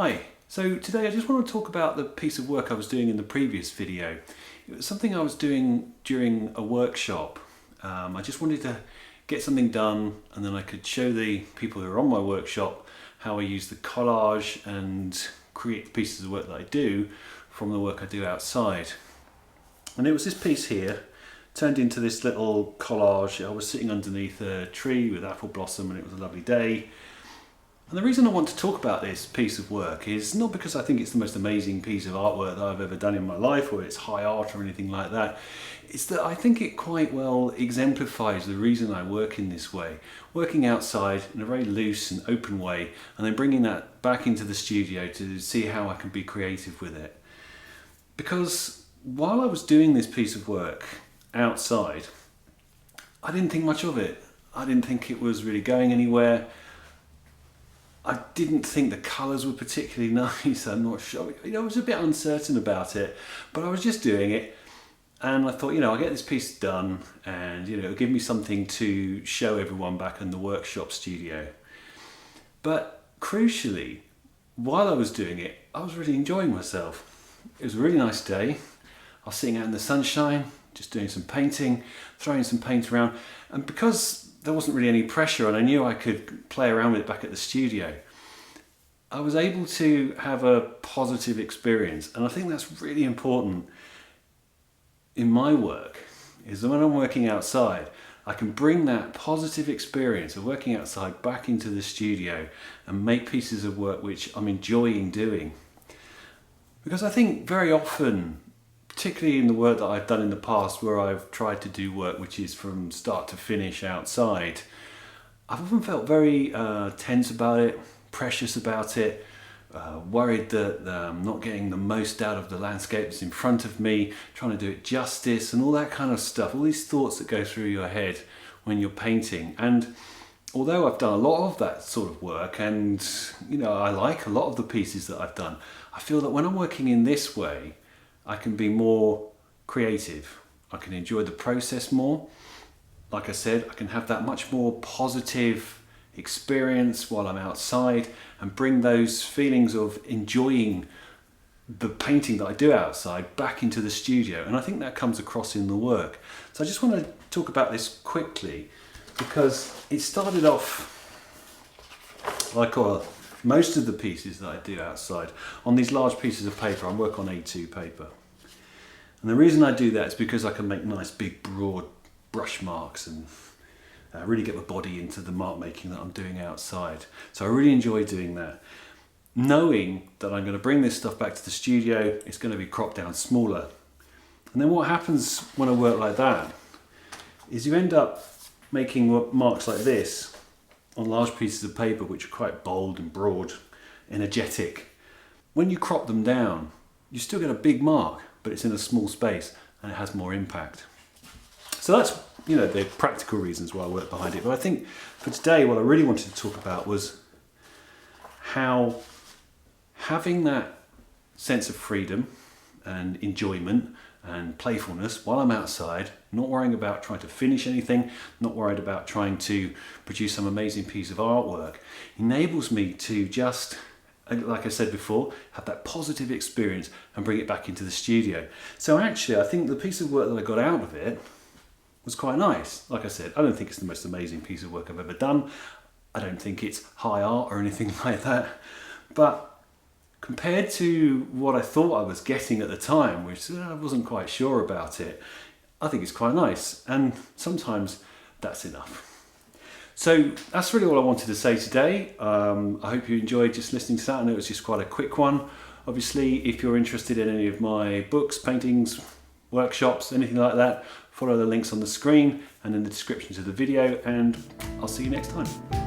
Hi, so today I just want to talk about the piece of work I was doing in the previous video. It was something I was doing during a workshop. I just wanted to get something done and then I could show the people who are on my workshop how I use the collage and create the pieces of work that I do from the work I do outside. And it was this piece here, turned into this little collage. I was sitting underneath a tree with apple blossom and it was a lovely day. And the reason I want to talk about this piece of work is not because I think it's the most amazing piece of artwork that I've ever done in my life or it's high art or anything like that. It's that I think it quite well exemplifies the reason I work in this way. Working outside in a very loose and open way and then bringing that back into the studio to see how I can be creative with it. Because while I was doing this piece of work outside, I didn't think much of it. I didn't think it was really going anywhere. I didn't think the colours were particularly nice. I'm not sure. I was a bit uncertain about it, but I was just doing it. And I thought, I'll get this piece done and, it'll give me something to show everyone back in the workshop studio. But crucially, while I was doing it, I was really enjoying myself. It was a really nice day. I was sitting out in the sunshine, just doing some painting, throwing some paint around. And because there wasn't really any pressure and I knew I could play around with it back at the studio, I was able to have a positive experience. And I think that's really important in my work, is that when I'm working outside, I can bring that positive experience of working outside back into the studio and make pieces of work which I'm enjoying doing. Because I think very often, particularly in the work that I've done in the past where I've tried to do work which is from start to finish outside, I've often felt very tense about it, precious about it, worried that I'm not getting the most out of the landscape that's in front of me, trying to do it justice and all that kind of stuff, all these thoughts that go through your head when you're painting. And although I've done a lot of that sort of work and I like a lot of the pieces that I've done, I feel that when I'm working in this way, I can be more creative. I can enjoy the process more. Like I said, I can have that much more positive experience while I'm outside and bring those feelings of enjoying the painting that I do outside back into the studio. And I think that comes across in the work. So I just want to talk about this quickly because it started off like most of the pieces that I do outside on these large pieces of paper. I work on A2 paper. And the reason I do that is because I can make nice big broad brush marks and really get my body into the mark making that I'm doing outside. So I really enjoy doing that. Knowing that I'm going to bring this stuff back to the studio, it's going to be cropped down smaller. And then what happens when I work like that is you end up making marks like this on large pieces of paper which are quite bold and broad, energetic. When you crop them down, you still get a big mark, but it's in a small space and it has more impact. So that's the practical reasons why I work behind it. But I think for today what I really wanted to talk about was how having that sense of freedom and enjoyment and playfulness while I'm outside, not worrying about trying to finish anything, not worried about trying to produce some amazing piece of artwork, enables me to just, like I said before, have that positive experience and bring it back into the studio. So actually I think the piece of work that I got out of it was quite nice. Like I said, I don't think it's the most amazing piece of work I've ever done. I don't think it's high art or anything like that. But compared to what I thought I was getting at the time, which I wasn't quite sure about it, I think it's quite nice. And sometimes that's enough. So that's really all I wanted to say today. I hope you enjoyed just listening to that. I know it was just quite a quick one. Obviously, if you're interested in any of my books, paintings, workshops, anything like that, follow the links on the screen and in the description to the video, and I'll see you next time.